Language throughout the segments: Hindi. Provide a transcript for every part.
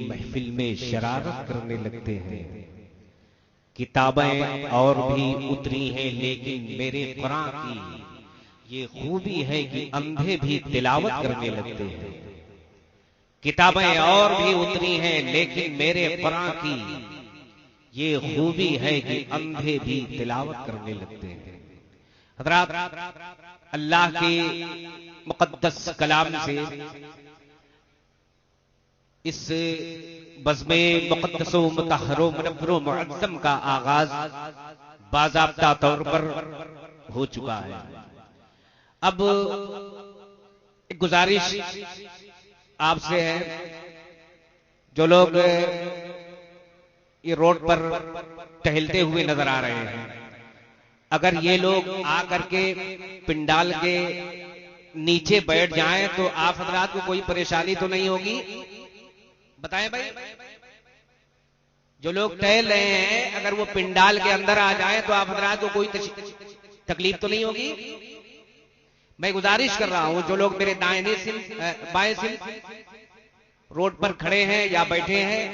महफिल में शरारत करने लगते हैं। किताबें और भी उतरी हैं लेकिन मेरे कुरान की ये खूबी है कि अंधे भी तिलावत करने लगते हैं। किताबें और भी उतरी हैं लेकिन मेरे कुरान की ये खूबी है कि अंधे भी तिलावत करने लगते हैं। हज़रात, अल्लाह के मुक़द्दस कलाम से इस बज़्मे मुक़द्दसो मुतहहरो मुनव्वरो मुअज़्ज़म का आगाज बाज़ाब्ता तौर पर हो चुका है। अब एक गुजारिश आपसे है, जो लोग ये रोड पर टहलते हुए नजर आ रहे हैं, अगर ये लोग आकर के पिंडाल के नीचे बैठ जाएं तो आप हज़रात को कोई परेशानी तो नहीं होगी? बताएं भाई। जो लोग टहल रहे हैं अगर वो पिंडाल के अंदर आ जाएं तो आप हज़रात को कोई तकलीफ तो नहीं होगी? मैं गुजारिश कर रहा हूं, जो लोग मेरे दाहिने सिर बाएं सिर रोड पर खड़े हैं या बैठे हैं,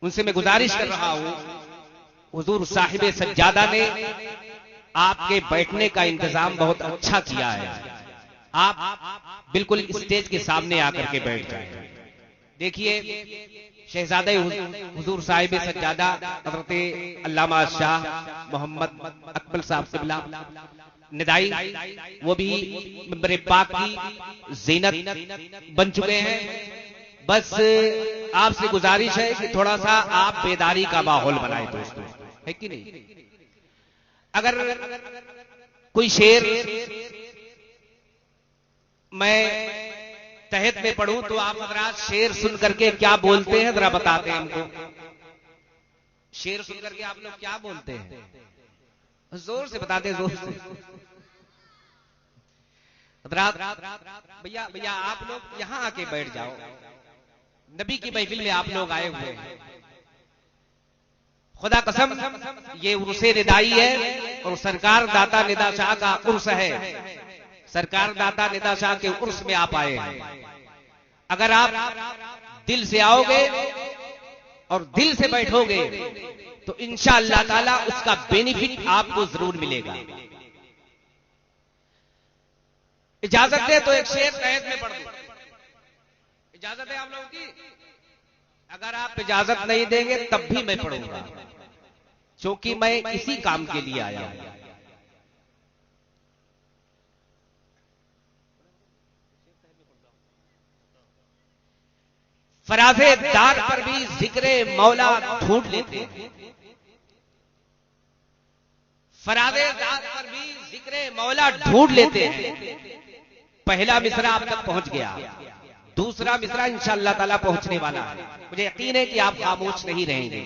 उनसे मैं गुजारिश कर रहा हूं, हुजूर साहिब सज्जादा ने आपके बैठने का इंतजाम बहुत अच्छा किया है। आप बिल्कुल स्टेज के सामने आकर के बैठ जाएं। देखिए, शहजादे हुजूर साहिब सज्जादा हज़रत अल्लामा शाह मोहम्मद अकबल साहब क़िबला निदाई, वो भी मिंबर पाक की ज़ीनत बन चुके हैं। बस आपसे गुजारिश है कि थोड़ा सा आप बेदारी का माहौल बनाएं दोस्तों, है कि नहीं? अगर कोई शेर मैं तहत में पढ़ूं तो आप हज़रात शेर सुन करके क्या बोलते हैं जरा बताते हैं हमको। शेर सुन करके आप लोग क्या बोलते हैं? जोर से बताते हैं, जोर से। भैया भैया आप लोग यहां आके बैठ जाओ, नबी की महफिल में आप लोग आए हुए हैं। खुदा कसम ये उर्से निदाई है और सरकार दाता निदा शाह का उर्स है। सरकार दाता निदा शाह के उर्स में आप आए हैं। अगर आप दिल से आओगे और दिल से बैठोगे तो इंशाअल्लाह ताला उसका बेनिफिट आपको जरूर मिलेगा। इजाजत दे तो एक शेर तहत में पढ़ दूं। इजाजत है आप लोगों की? अगर आप इजाजत नहीं देंगे तब भी मैं पढ़ूंगा, क्योंकि मैं इसी काम के लिए आया हूं। फराज़े दार पर भी जिक्रे मौला ढूंढ लेते हैं। फराज़े दार पर भी जिक्रे मौला ढूंढ लेते हैं। पहला मिसरा आप तक पहुंच गया, दूसरा मिसरा इंशाअल्लाह ताला पहुंचने वाला है। मुझे यकीन है कि आप खामोश नहीं रहेंगे।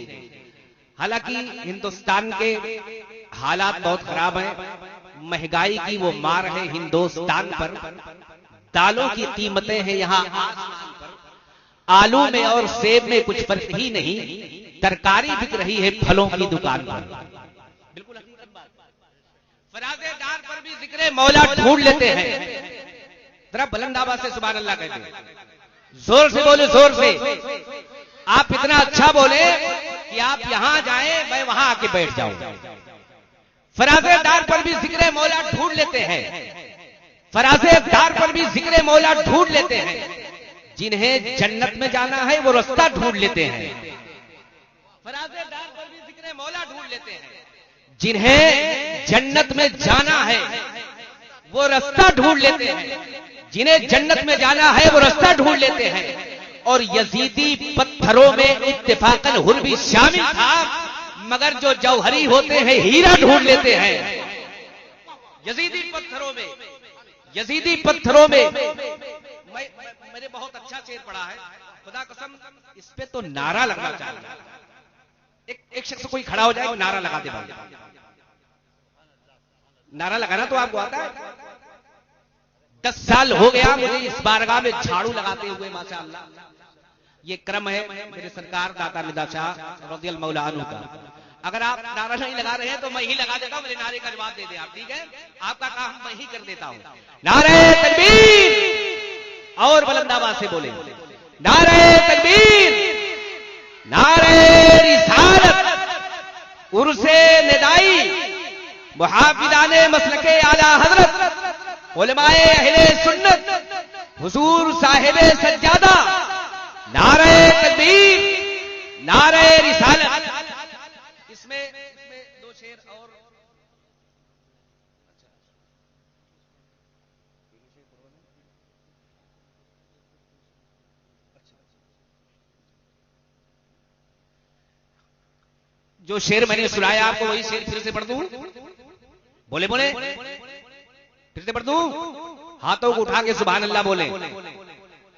हालांकि हिंदुस्तान के हालात बहुत खराब हैं। महंगाई की वो मार है हिंदुस्तान पर। दालों की कीमतें हैं यहां आसमान पर। आलू में और सेब में कुछ फर्क ही नहीं, तरकारी बिक रही है फलों की दुकान पर। बिल्कुल हकीकत बात। फराज़े दार पर भी जिक्रे मौला ढूंढ लेते हैं। जरा बुलंद आवाज से सुभान अल्लाह कहते हैं, जोर से बोले, जोर से। आप इतना अच्छा बोले कि आप यहां जाएं, मैं वहां आके बैठ जाऊं। फराज़े दार पर भी जिक्रे मौला ढूंढ लेते हैं। फराज़े दार पर भी जिक्रे मौला ढूंढ लेते हैं। जिन्हें जन्नत में जाना है वो रास्ता ढूंढ लेते हैं। फराज़े दार पर भी जिक्रे मौला ढूंढ लेते हैं। जिन्हें जन्नत में जाना है वो रास्ता ढूंढ लेते हैं। जिन्हें जन्नत में जाना है वो रास्ता ढूंढ लेते हैं। और यजीदी पत्थरों में इत्तेफाकन हुर भी शामिल था, मगर जो जौहरी होते हैं हीरा ढूंढ लेते हैं। यजीदी पत्थरों में मैंने बहुत अच्छा शेर पढ़ा है, खुदा कसम इस पे तो नारा लगना चाहिए। एक शख्स कोई खड़ा हो जाए, नारा लगा दे भाई। नारा लगाना तो आपको आता है। 10 साल हो गया मुझे इस बारगाह में झाड़ू लगाते हुए, माशाअल्लाह। ये क्रम है मेरे सरकार दाता निदा शाह रज़ियल्लाहु मौला अन्हु का। अगर आप नारा नहीं लगा रहे हैं तो मैं ही लगा देता हूं, मेरे नारे का जवाब दे दे आप, ठीक है? आपका काम मैं ही कर देता हूं। नारे तकबीर, और बुलंद आवाज से बोले, नारे तकबीर। मुहाफिजाने मसलके आला हजरत उलमाए अहले सुन्नत हुजूर साहिबे सज्जादा, नारे तकबीर, नारे रिसालत। इसमें दो शेर और जो शेर मैंने सुनाया आपको वही शेर फिर से पढ़ दूं? बोले बोले फिर से पढ़ दूं? हाथों को उठा के सुभान अल्लाह बोले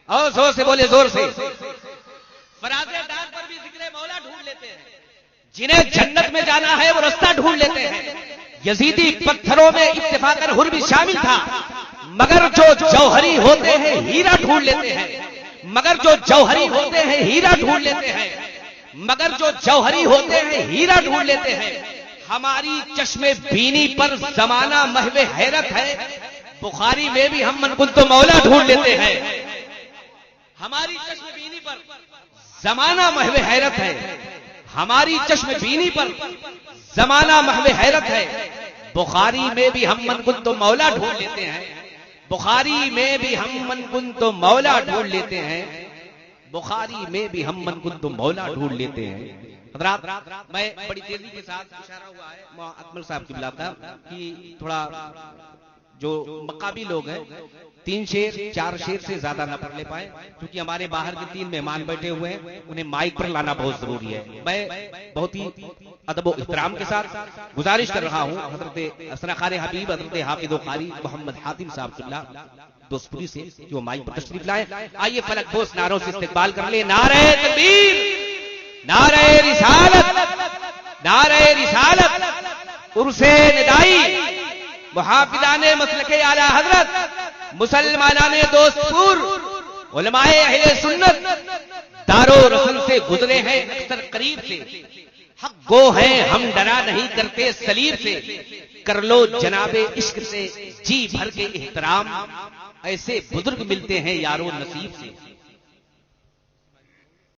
और जोर से बोले, जोर से। फराज़े डाक पर भी जिक्र मौला ढूंढ लेते हैं, जिन्हें जन्नत में जाना है वो रास्ता ढूंढ लेते हैं। यजीदी पत्थरों में इत्तेफाकन हुर भी शामिल था, मगर जो जौहरी होते हैं हीरा ढूंढ लेते हैं, मगर जो जौहरी होते हैं हीरा ढूंढ लेते हैं, मगर जो जौहरी होते हैं हीरा ढूंढ लेते हैं। हमारी चश्मे बीनी पर जमाना महवे हैरत है, बुखारी में भी हम मनकुल तो मौला ढूंढ लेते हैं। हमारी चश्मे बीनी पर जमाना महवे हैरत है, हमारी चश्मे बीनी पर जमाना महवे हैरत है, बुखारी में भी हम मनकुल तो मौला ढूंढ लेते हैं, बुखारी में भी हम मनकुल तो मौला ढूंढ लेते हैं, बुखारी में भी हम मनकुल तो मौला ढूंढ लेते हैं। हज़रात, मैं बड़ी तेजी के साथ इशारा हुआ है अकमल साहब की बिला का कि थोड़ा जो मकाबी लोग हैं 3 शेर 4 शेर से ज्यादा न पढ़ ले पाए, क्योंकि हमारे बाहर के 3 मेहमान बैठे हुए हैं, उन्हें माइक पर लाना बहुत जरूरी है। मैं बहुत ही अदब और इहतराम के साथ गुजारिश कर रहा हूं हजरत असरा खान हबीब, हजरत हाफिज कारी मोहम्मद हातिम साहब किबला दोस्तपुरी से जो माइक पर तशरीफ लाए। आइए फलक बोस नारों से इस्तकबाल कर ले। नारे तकबीर, नारे रिसालत, नारे रिसालत, उर्से निदाई, मुहाफिजाने मसलके आला हजरत, मुसलमानाने दोस्तपुर, उलमाए अहले सुन्नत, दारो रसन से गुजरे हैं अक्सर करीब से, हक गो हैं हम डरा नहीं करते सलीब से, कर लो जनाबे इश्क से जी भर के एहतराम, ऐसे बुजुर्ग मिलते हैं यारो नसीब से।